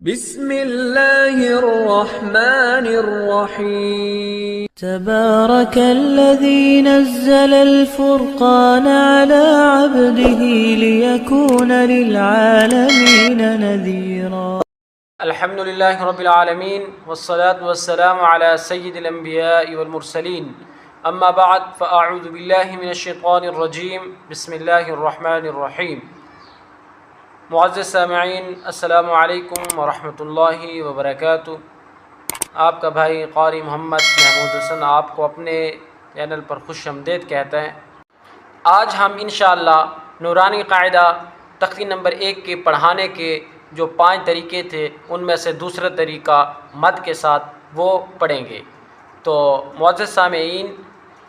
بسم الله الرحمن الرحيم تبارك الذي نزل الفرقان على عبده ليكون للعالمين نذيرا. الحمد لله رب العالمين والصلاة والسلام على سيد الأنبياء والمرسلين أما بعد فأعوذ بالله من الشيطان الرجيم بسم الله الرحمن الرحيم. معزز سامعین السلام علیکم ورحمۃ اللہ وبرکاتہ. آپ کا بھائی قاری محمد محمود حسن آپ کو اپنے چینل پر خوش آمدید کہتا ہے. آج ہم انشاءاللہ نورانی قاعدہ تختی نمبر 1 کے پڑھانے کے جو 5 طریقے تھے ان میں سے دوسرا طریقہ مد کے ساتھ وہ پڑھیں گے. تو معزز سامعین،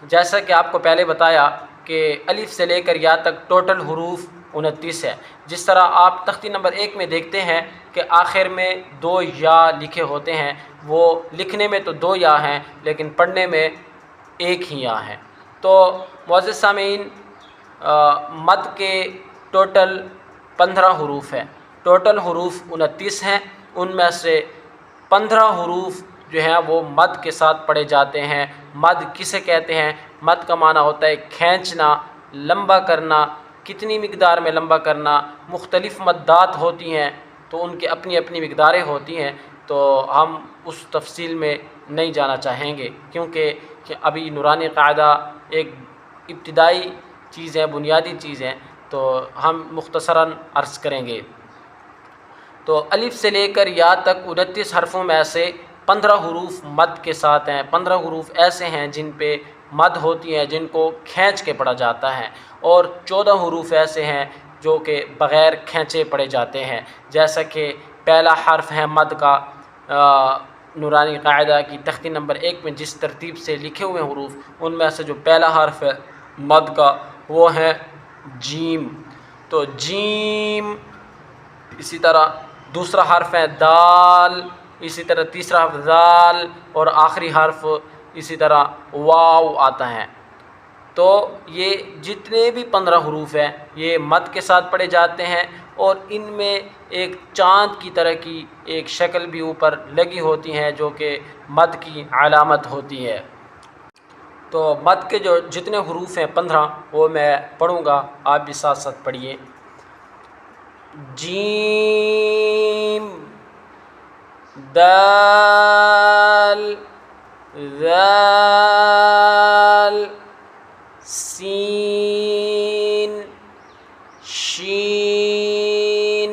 جیسا کہ آپ کو پہلے بتایا کہ الف سے لے کر یا تک ٹوٹل حروف 29 ہے. جس طرح آپ تختی نمبر 1 میں دیکھتے ہیں کہ آخر میں 2 یا لکھے ہوتے ہیں. وہ لکھنے میں تو 2 یا ہیں لیکن پڑھنے میں 1 ہی یا ہے. تو معزز سامعین، مد کے ٹوٹل 15 حروف ہیں. ٹوٹل حروف 29 ہیں. ان میں سے 15 حروف جو ہیں وہ مد کے ساتھ پڑھے جاتے ہیں. مد کسے کہتے ہیں؟ مد کا معنی ہوتا ہے کھینچنا، لمبا کرنا. کتنی مقدار میں لمبا کرنا؟ مختلف مدات ہوتی ہیں تو ان کی اپنی اپنی مقداریں ہوتی ہیں. تو ہم اس تفصیل میں نہیں جانا چاہیں گے کیونکہ ابھی نورانی قاعدہ ایک ابتدائی چیز ہے، بنیادی چیز ہے، تو ہم مختصراً عرض کریں گے. تو الف سے لے کر یا تک 29 حرفوں میں سے 15 حروف مد کے ساتھ ہیں. 15 حروف ایسے ہیں جن پہ مد ہوتی ہیں، جن کو کھینچ کے پڑھا جاتا ہے، اور 14 حروف ایسے ہیں جو کہ بغیر کھینچے پڑھے جاتے ہیں. جیسا کہ پہلا حرف ہے مد کا نورانی قاعدہ کی تختی نمبر 1 میں جس ترتیب سے لکھے ہوئے حروف، ان میں سے جو پہلا حرف ہے مد کا وہ ہے جیم. تو جیم. اسی طرح دوسرا حرف ہے دال، اسی طرح تیسرا حرف دال، اور آخری حرف اسی طرح واو آتا ہے. تو یہ جتنے بھی 15 حروف ہیں یہ مد کے ساتھ پڑھے جاتے ہیں، اور ان میں ایک چاند کی طرح کی ایک شکل بھی اوپر لگی ہوتی ہیں جو کہ مد کی علامت ہوتی ہے. تو مد کے جو جتنے حروف ہیں 15 وہ میں پڑھوں گا، آپ بھی ساتھ ساتھ پڑھیے. جیم، دال، ذال، سین، شین،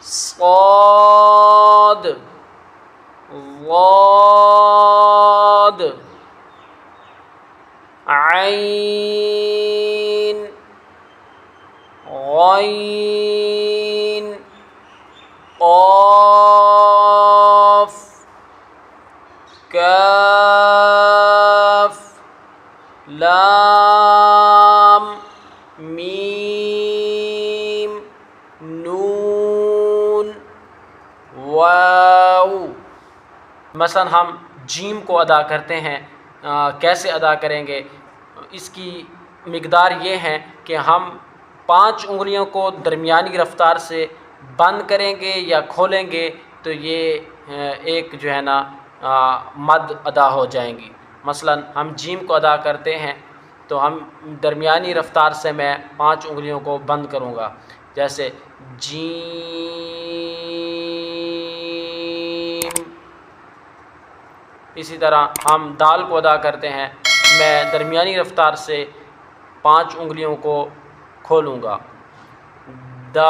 صاد، ضاد، عین، غین، قاف، کاف، لام، میم، نون، واو. مثلا ہم جیم کو ادا کرتے ہیں. کیسے ادا کریں گے؟ اس کی مقدار یہ ہے کہ ہم 5 انگلیوں کو درمیانی رفتار سے بند کریں گے یا کھولیں گے تو یہ ایک جو ہے نا مد ادا ہو جائیں گی. مثلا ہم جیم کو ادا کرتے ہیں تو ہم درمیانی رفتار سے میں 5 انگلیوں کو بند کروں گا، جیسے جیم. اسی طرح ہم دال کو ادا کرتے ہیں، میں درمیانی رفتار سے 5 انگلیوں کو کھولوں گا، دال.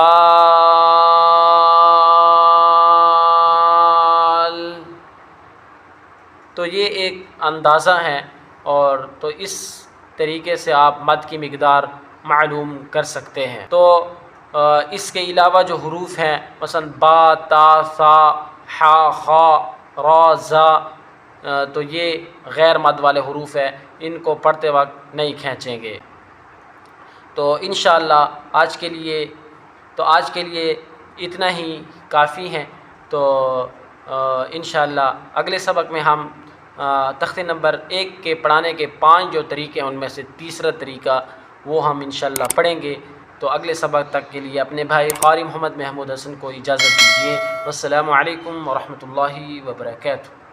تو یہ ایک اندازہ ہے، اور تو اس طریقے سے آپ مد کی مقدار معلوم کر سکتے ہیں. تو اس کے علاوہ جو حروف ہیں مثلا با، تا، ثا، حا، خا، را، زا، تو یہ غیر مد والے حروف ہیں، ان کو پڑھتے وقت نہیں کھینچیں گے. تو انشاءاللہ آج کے لیے اتنا ہی کافی ہے. تو انشاءاللہ اگلے سبق میں ہم تختی نمبر 1 کے پڑھانے کے 5 جو طریقے ہیں ان میں سے تیسرا طریقہ وہ ہم انشاءاللہ پڑھیں گے. تو اگلے سبق تک کے لیے اپنے بھائی قاری محمد محمود حسن کو اجازت دیجیے۔ والسلام علیکم ورحمۃ اللہ وبرکاتہ۔